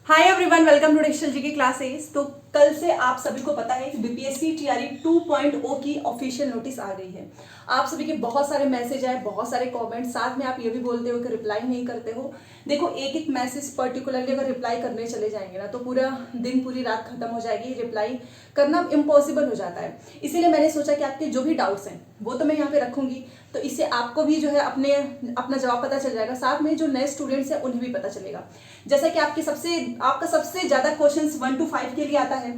Hi everyone, welcome to digital ji की classes. तो कल से आप सभी को पता है कि बीपीएससी टीआरई 2.0 की ऑफिशियल नोटिस आ गई है। आप सभी के बहुत सारे मैसेज आए, बहुत सारे कमेंट, साथ में आप ये भी बोलते हो कि रिप्लाई नहीं करते हो। देखो, एक एक मैसेज पर्टिकुलरली अगर रिप्लाई करने चले जाएंगे ना तो पूरा दिन पूरी रात खत्म हो जाएगी, रिप्लाई करना इम्पॉसिबल हो जाता है। इसीलिए मैंने सोचा कि आपके जो भी डाउट्स हैं वो तो मैं यहाँ पे रखूंगी, तो इससे आपको भी जो है अपना जवाब पता चल जाएगा, साथ में जो नए स्टूडेंट्स हैं उन्हें भी पता चलेगा। जैसा कि आपका सबसे ज्यादा क्वेश्चंस 1 to 5 के लिए आता है,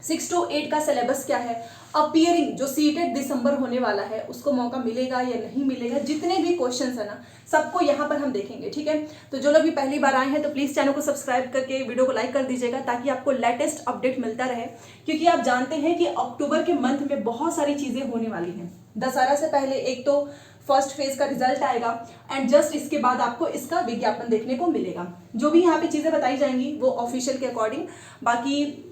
6 to 8 का सिलेबस क्या है, अपीयरिंग जो सीटेट दिसंबर होने वाला है उसको मौका मिलेगा या नहीं मिलेगा, जितने भी क्वेश्चंस है ना सबको यहाँ पर हम देखेंगे। ठीक है, तो जो लोग भी पहली बार आए हैं तो प्लीज चैनल को सब्सक्राइब करके वीडियो को लाइक कर दीजिएगा ताकि आपको लेटेस्ट अपडेट मिलता रहे, क्योंकि आप जानते हैं कि अक्टूबर के मंथ में बहुत सारी चीजें होने वाली हैं। दशहरा से पहले एक तो फर्स्ट फेज का रिजल्ट आएगा एंड जस्ट इसके बाद आपको इसका विज्ञापन देखने को मिलेगा। जो भी यहाँ पे चीजें बताई जाएंगी वो ऑफिशियल के अकॉर्डिंग, बाकी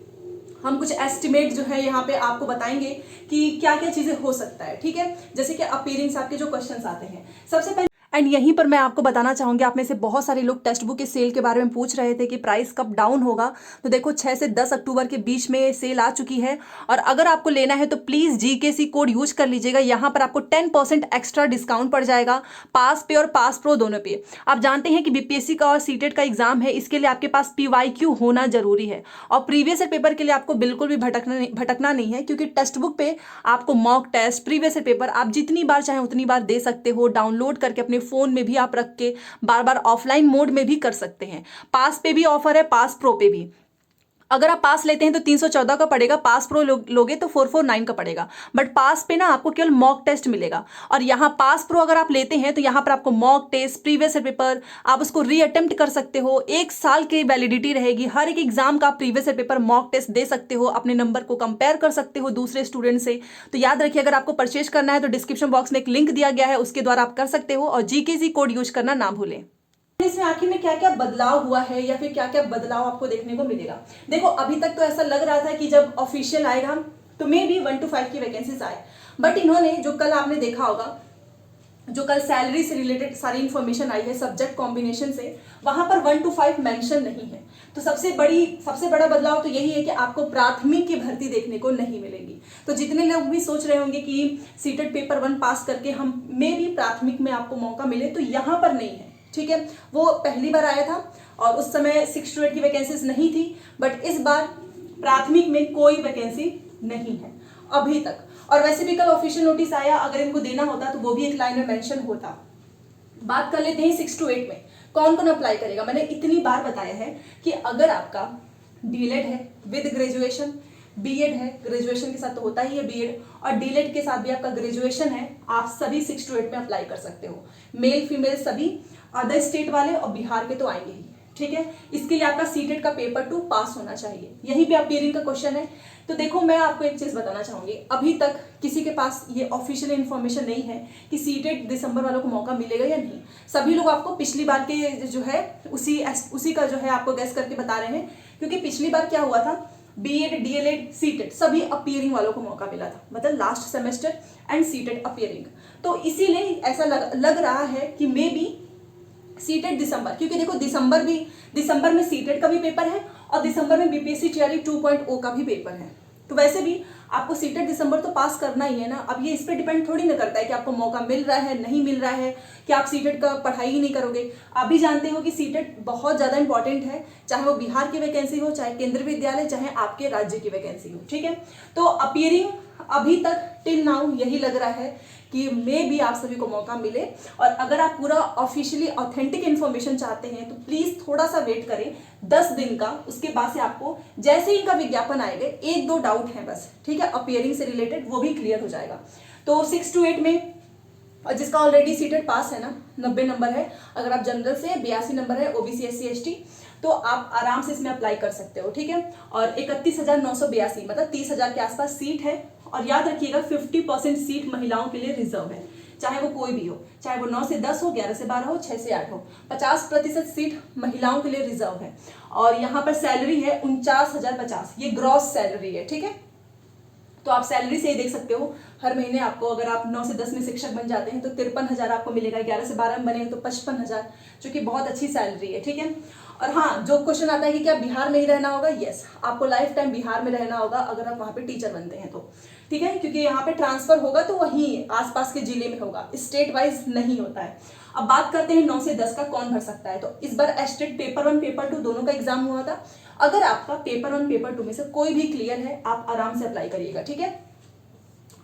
हम कुछ एस्टिमेट जो है यहाँ पे आपको बताएंगे कि क्या क्या चीजें हो सकता है। ठीक है, जैसे कि अपीयरिंग्स आपके जो क्वेश्चंस आते हैं सबसे पहले, एंड यहीं पर मैं आपको बताना चाहूंगी, आप में से बहुत सारे लोग टेक्स्ट बुक के सेल के बारे में पूछ रहे थे कि प्राइस कब डाउन होगा। तो देखो 6 से 10 अक्टूबर के बीच में सेल आ चुकी है, और अगर आपको लेना है तो प्लीज जीकेसी कोड यूज कर लीजिएगा। यहाँ पर आपको 10% एक्स्ट्रा डिस्काउंट पड़ जाएगा, पास पे और पास प्रो दोनों पे। आप जानते हैं कि बीपीएससी का और सीटेट का एग्जाम है, इसके लिए आपके पास पीवाईक्यू होना जरूरी है, और प्रीवियस पेपर के लिए आपको बिल्कुल भी भटकना नहीं है, क्योंकि टेक्स्ट बुक पे आपको मॉक टेस्ट, प्रीवियस पेपर आप जितनी बार चाहें उतनी बार दे सकते हो, डाउनलोड करके अपने फोन में भी आप रख के बार बार ऑफलाइन मोड में भी कर सकते हैं। पास पे भी ऑफर है, पास प्रो पे भी। अगर आप पास लेते हैं तो 314 का पड़ेगा, पास प्रो लोगे तो 449 का पड़ेगा, बट पास पे ना आपको केवल मॉक टेस्ट मिलेगा। और यहाँ पास प्रो अगर आप लेते हैं तो यहाँ पर आपको मॉक टेस्ट, प्रीवियस पेपर आप उसको रीअटेम्प्ट कर सकते हो, 1 साल की वैलिडिटी रहेगी। हर एक एग्जाम का प्रीवियस पेपर मॉक टेस्ट दे सकते हो, अपने नंबर को कंपेयर कर सकते हो दूसरे स्टूडेंट से। तो याद रखिए, अगर आपको परचेज करना है तो डिस्क्रिप्शन बॉक्स में एक लिंक दिया गया है, उसके द्वारा आप कर सकते हो, और जीकेसी कोड यूज करना ना भूलें। इसमें आखिर में क्या क्या बदलाव हुआ है या फिर क्या क्या बदलाव आपको देखने को मिलेगा। देखो, अभी तक तो ऐसा लग रहा था कि जब ऑफिशियल आएगा तो मे भी 1 to 5 की वैकेंसीज आए, बट इन्होंने जो कल आपने देखा होगा, जो कल सैलरी से रिलेटेड सारी इंफॉर्मेशन आई है सब्जेक्ट कॉम्बिनेशन से, वहां पर 1 to 5 मेंशन नहीं है। तो सबसे बड़ा बदलाव तो यही है कि आपको प्राथमिक की भर्ती देखने को नहीं मिलेगी। तो जितने लोग भी सोच रहे होंगे कि सीटेट पेपर 1 पास करके हम में भी प्राथमिक में आपको मौका मिले, तो यहाँ पर नहीं है। ठीक है, वो पहली बार आया था और उस समय 6 to 8 की वैकेंसीज नहीं थी, बट इस बार प्राथमिक में कोई वैकेंसी नहीं है अभी तक। और वैसे भी कल ऑफिशियल नोटिस आया, अगर इनको देना होता तो वो भी एक लाइन में मेंशन होता। बात कर लेते हैं 6 to 8 में कौन कौन अप्लाई करेगा। मैंने इतनी बार बताया है कि अगर आपका डीलेड है विद ग्रेजुएशन, बीएड है, ग्रेजुएशन के साथ तो होता ही है बीएड, और डीलेड के साथ भी आपका ग्रेजुएशन है, आप सभी 6 to 8 में अप्लाई कर सकते हो। मेल फीमेल सभी, अदर स्टेट वाले और बिहार के तो आएंगे ही। ठीक है, इसके लिए आपका सीटेट का पेपर 2 पास होना चाहिए। यहीं पे अपीयरिंग का क्वेश्चन है। तो देखो, मैं आपको एक चीज बताना चाहूंगी, अभी तक किसी के पास ये ऑफिशियल इन्फॉर्मेशन नहीं है कि सीटेट दिसंबर वालों को मौका मिलेगा या नहीं। सभी लोग आपको पिछली बार के जो है उसी का जो है आपको गैस करके बता रहे हैं, क्योंकि पिछली बार क्या हुआ था, बीएड, डीएलएड, सीटेट सभी अपीयरिंग वालों को मौका मिला था, मतलब last semester and CTET appearing. तो इसीलिए ऐसा लग रहा है कि मे बी सीटेट दिसंबर, क्योंकि देखो दिसंबर में सीटेट का भी पेपर है और दिसंबर में बीपीएससी टीआरई 2.0 का भी पेपर है। तो वैसे भी आपको सीटेट दिसंबर तो पास करना ही है ना। अब ये इस पे डिपेंड थोड़ी ना करता है कि आपको मौका मिल रहा है नहीं मिल रहा है, कि आप सीटेट का पढ़ाई ही नहीं करोगे। आप भी जानते हो कि सीटेट बहुत ज्यादा इंपॉर्टेंट है, चाहे वो बिहार की वैकेंसी हो, चाहे केंद्रीय विद्यालय, चाहे आपके राज्य की वैकेंसी हो। ठीक है, तो अपीयरिंग अभी तक टिल नाउ यही लग रहा है कि मे भी आप सभी को मौका मिले। और अगर आप पूरा ऑफिशियली ऑथेंटिक इन्फॉर्मेशन चाहते हैं तो प्लीज थोड़ा सा वेट करें 10 दिन का, उसके बाद से आपको जैसे ही इनका विज्ञापन आएगा, 1-2 डाउट है बस, ठीक है, अपीयरिंग से रिलेटेड, वो भी क्लियर हो जाएगा। तो 6 to 8 में, और जिसका ऑलरेडी सीटेट पास है ना, 90 नंबर है, अगर आप जनरल से 82 नंबर है, ओबीसी एससी एसटी, तो आप आराम से इसमें अप्लाई कर सकते हो। ठीक है, और 31,982 मतलब 30,000 के आसपास सीट है। और याद रखिएगा 50% सीट महिलाओं के लिए रिजर्व है, चाहे वो कोई भी हो, चाहे वो 9 से 10 हो, 11 से 12 हो, 6 से 8 हो, 50% सीट महिलाओं के लिए रिजर्व है। और यहाँ पर सैलरी है 49,050, ये ग्रॉस सैलरी है। ठीक है, तो आप सैलरी से ही देख सकते हो, हर महीने आपको अगर आप 9 से 10 में शिक्षक बन जाते हैं तो 53,000 आपको मिलेगा, 11 से 12 में बने तो 55,000, जो कि बहुत अच्छी सैलरी है। ठीक है, और हाँ, जो क्वेश्चन आता है कि क्या बिहार में ही रहना होगा, यस, आपको लाइफ टाइम बिहार में रहना होगा अगर आप वहाँ पे टीचर बनते हैं तो, ठीक है, क्योंकि यहाँ पे ट्रांसफर होगा तो वहीं आसपास के जिले में होगा, स्टेट वाइज नहीं होता है। अब बात करते हैं 9 से 10 का कौन भर सकता है। तो इस बार एस्टेट पेपर 1 पेपर 2 दोनों का एग्जाम हुआ था। अगर आपका पेपर 1 पेपर 2 में से कोई भी क्लियर है, आप आराम से अप्लाई करिएगा, ठीक है।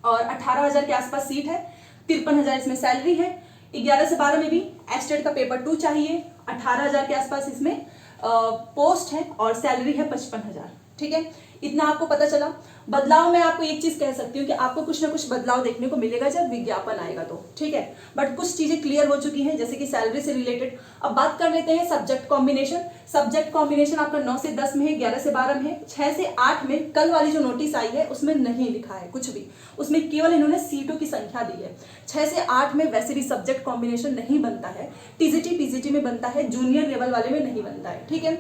और 18,000 के आसपास सीट है, 53,000 इसमें सैलरी है। 11 से 12 में भी एस्टेट का पेपर 2 चाहिए, 18,000 के आसपास इसमें पोस्ट है और सैलरी है 55,000, ठीक है। इतना आपको पता चला। बदलाव में आपको एक चीज कह सकती हूँ कि आपको कुछ ना कुछ बदलाव देखने को मिलेगा जब विज्ञापन आएगा तो, ठीक है। बट कुछ चीजें क्लियर हो चुकी हैं, जैसे कि सैलरी से रिलेटेड। अब बात कर लेते हैं सब्जेक्ट कॉम्बिनेशन। सब्जेक्ट कॉम्बिनेशन आपका 9 से 10 में है, 11 से 12 में है, 6 से 8 में कल वाली जो नोटिस आई है उसमें नहीं लिखा है कुछ भी, उसमें केवल इन्होंने सीटों की संख्या दी है। 6 से 8 में वैसे भी सब्जेक्ट कॉम्बिनेशन नहीं बनता है, टीजीटी पीजीटी में बनता है, जूनियर लेवल वाले में नहीं बनता है, ठीक है।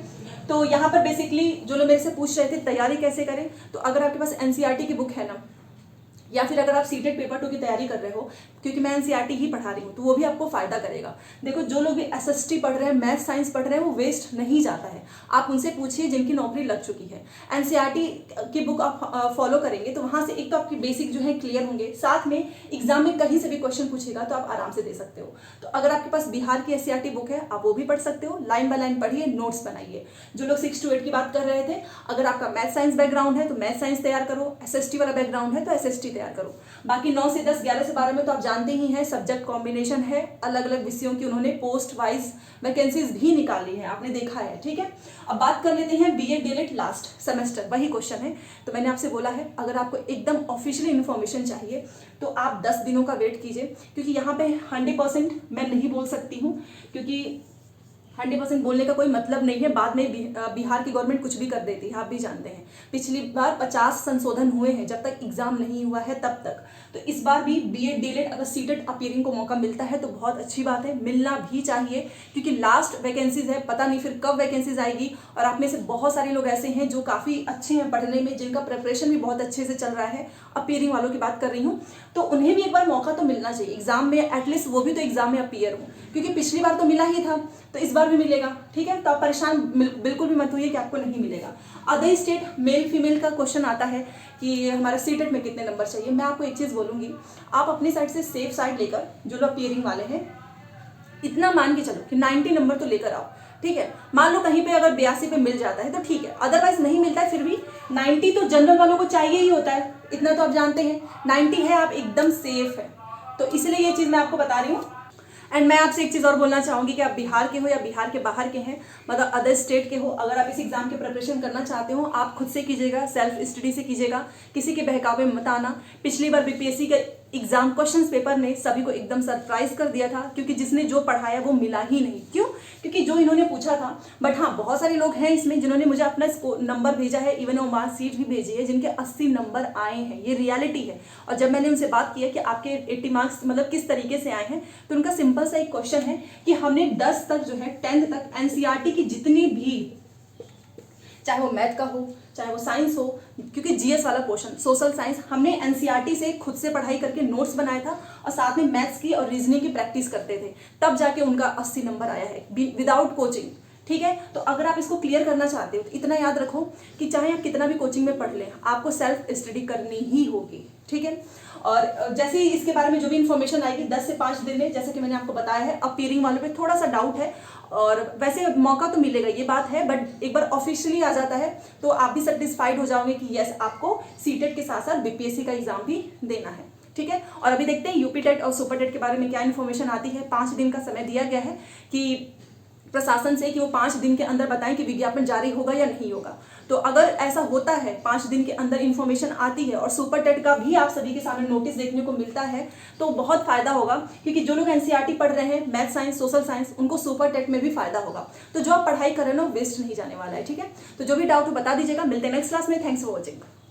तो यहाँ पर बेसिकली जो लोग मेरे से पूछ रहे थे तैयारी कैसे करें, तो अगर आपके पास एनसीईआरटी की बुक है ना, या फिर अगर आप सीटेट पेपर 2 की तैयारी कर रहे हो, क्योंकि मैं एनसीईआरटी ही पढ़ा रही हूँ, तो वो भी आपको फायदा करेगा। देखो, जो लोग भी एसएसटी पढ़ रहे हैं, मैथ साइंस पढ़ रहे हैं, वो वेस्ट नहीं जाता है। आप उनसे पूछिए जिनकी नौकरी लग चुकी है। एनसीईआरटी की बुक आप फॉलो करेंगे तो वहाँ से एक तो आपकी बेसिक जो है क्लियर होंगे, साथ में एग्जाम में कहीं से भी क्वेश्चन पूछेगा तो आप आराम से दे सकते हो। तो अगर आपके पास बिहार की एससीईआरटी बुक है, आप वो भी पढ़ सकते हो, लाइन बाय लाइन पढ़िए, नोट्स बनाइए। जो लोग 6 to 8 की बात कर रहे थे, अगर आपका मैथ साइंस बैकग्राउंड है तो मैथ साइंस तैयार करो, एसएसटी वाला बैकग्राउंड है तो एसएसटी तैयार करो। बाकी 9 से 10, 11 से 12 में तो आप जानते ही हैं सब्जेक्ट कॉम्बिनेशन है, अलग अलग विषयों की उन्होंने पोस्ट वाइज वैकेंसीज भी निकाली है, आपने देखा है, ठीक है। अब बात कर लेते हैं बीएड डीएलएड लास्ट सेमेस्टर, वही क्वेश्चन है। तो मैंने आपसे बोला है अगर आपको एकदम ऑफिशियली इन्फॉर्मेशन चाहिए तो आप 10 दिनों का वेट कीजिए, क्योंकि यहाँ पे 100% मैं नहीं बोल सकती हूँ, क्योंकि 100% बोलने का कोई मतलब नहीं है। बाद में बिहार की गवर्नमेंट कुछ भी कर देती है, आप भी जानते हैं। पिछली बार 50 संशोधन हुए हैं जब तक एग्जाम नहीं हुआ है तब तक। तो इस बार भी बीएड डीएलएड अगर सीटेट अपीयरिंग को मौका मिलता है तो बहुत अच्छी बात है, मिलना भी चाहिए, क्योंकि लास्ट वैकेंसीज है, पता नहीं फिर कब वैकेंसीज आएगी। और आप में से बहुत सारे लोग ऐसे हैं जो काफ़ी अच्छे हैं पढ़ने में, जिनका प्रिपरेशन भी बहुत अच्छे से चल रहा है, अपीयरिंग वालों की बात कर रही हूँ, तो उन्हें भी एक बार मौका तो मिलना चाहिए एग्जाम में, एटलीस्ट वो भी तो एग्जाम में अपीयर हो, क्योंकि पिछली बार तो मिला ही था, तो इस बार भी मिलेगा, ठीक है। तो आप परेशान बिल्कुल भी मत होइए कि आपको नहीं मिलेगा। अदर स्टेट मेल फीमेल का क्वेश्चन आता है कि हमारा सीटेट में कितने नंबर चाहिए। मैं आपको एक चीज़ बोलूँगी, आप अपनी साइड से सेफ साइड लेकर, जो लोग अपीयरिंग वाले हैं, इतना मान के चलो कि 90 नंबर तो लेकर आओ, ठीक है। मान लो कहीं पे अगर 82 पे मिल जाता है तो ठीक है, अदरवाइज नहीं मिलता है फिर भी 90 तो जनरल वालों को चाहिए ही होता है, इतना तो आप जानते हैं। 90 है, आप एकदम सेफ है, तो इसलिए ये चीज़ मैं आपको बता रही हूँ। एंड मैं आपसे एक चीज़ और बोलना चाहूँगी कि आप बिहार के हो या बिहार के बाहर के हैं, मतलब अदर स्टेट के हो, अगर आप इस एग्ज़ाम की प्रिपरेशन करना चाहते हो, आप खुद से कीजिएगा, सेल्फ स्टडी से कीजिएगा, किसी के बहकावे में मत आना। पिछली बार बीपीएससी का एग्जाम क्वेश्चंस पेपर ने सभी को एकदम सरप्राइज कर दिया था, क्योंकि जिसने जो पढ़ाया वो मिला ही नहीं। क्यों? क्योंकि जो इन्होंने पूछा था, बट हाँ बहुत सारे लोग हैं इसमें जिन्होंने मुझे अपना नंबर भेजा है, इवन वो मार्कशीट भी भेजी है, जिनके 80 नंबर आए हैं, ये रियलिटी है। और जब मैंने उनसे बात किया कि आपके 80 मार्क्स मतलब किस तरीके से आए हैं, तो उनका सिंपल सा एक क्वेश्चन है कि हमने 10 तक जो है 10th तक एनसीईआरटी की जितनी भी, चाहे वो मैथ का हो चाहे वो साइंस हो, क्योंकि जीएस वाला पोर्शन सोशल साइंस, हमने एनसीईआरटी से खुद से पढ़ाई करके नोट्स बनाया था और साथ में मैथ्स की और रीजनिंग की प्रैक्टिस करते थे, तब जाके उनका 80 नंबर आया है विदाउट कोचिंग, ठीक है। तो अगर आप इसको क्लियर करना चाहते हो तो इतना याद रखो कि चाहे आप कितना भी कोचिंग में पढ़ लें, आपको सेल्फ स्टडी करनी ही होगी, ठीक है। और जैसे ही इसके बारे में जो भी इन्फॉर्मेशन आएगी 10 से 5 दिन में, जैसे कि मैंने आपको बताया है, अपीयरिंग वालों पे थोड़ा सा डाउट है, और वैसे मौका तो मिलेगा ये बात है, बट एक बार ऑफिशियली आ जाता है तो आप भी सेटिस्फाइड हो जाओगे कि यस आपको सीटेट के साथ साथ बीपीएससी का एग्जाम भी देना है, ठीक है। और अभी देखते हैं यूपी टेट और सुपर टेट के बारे में क्या इन्फॉर्मेशन आती है। 5 दिन का समय दिया गया है कि प्रशासन से कि वो 5 दिन के अंदर बताएं कि विज्ञापन जारी होगा या नहीं होगा। तो अगर ऐसा होता है, 5 दिन के अंदर इन्फॉर्मेशन आती है और सुपर टेट का भी आप सभी के सामने नोटिस देखने को मिलता है, तो बहुत फायदा होगा, क्योंकि जो लोग एनसीईआरटी पढ़ रहे हैं, मैथ साइंस सोशल साइंस, उनको सुपर टेट में भी फायदा होगा। तो जो आप पढ़ाई कर रहे हो वेस्ट नहीं जाने वाला है, ठीक है। तो जो भी डाउट हो बता दीजिएगा। मिलते हैं नेक्स्ट क्लास में। Thanks for watching.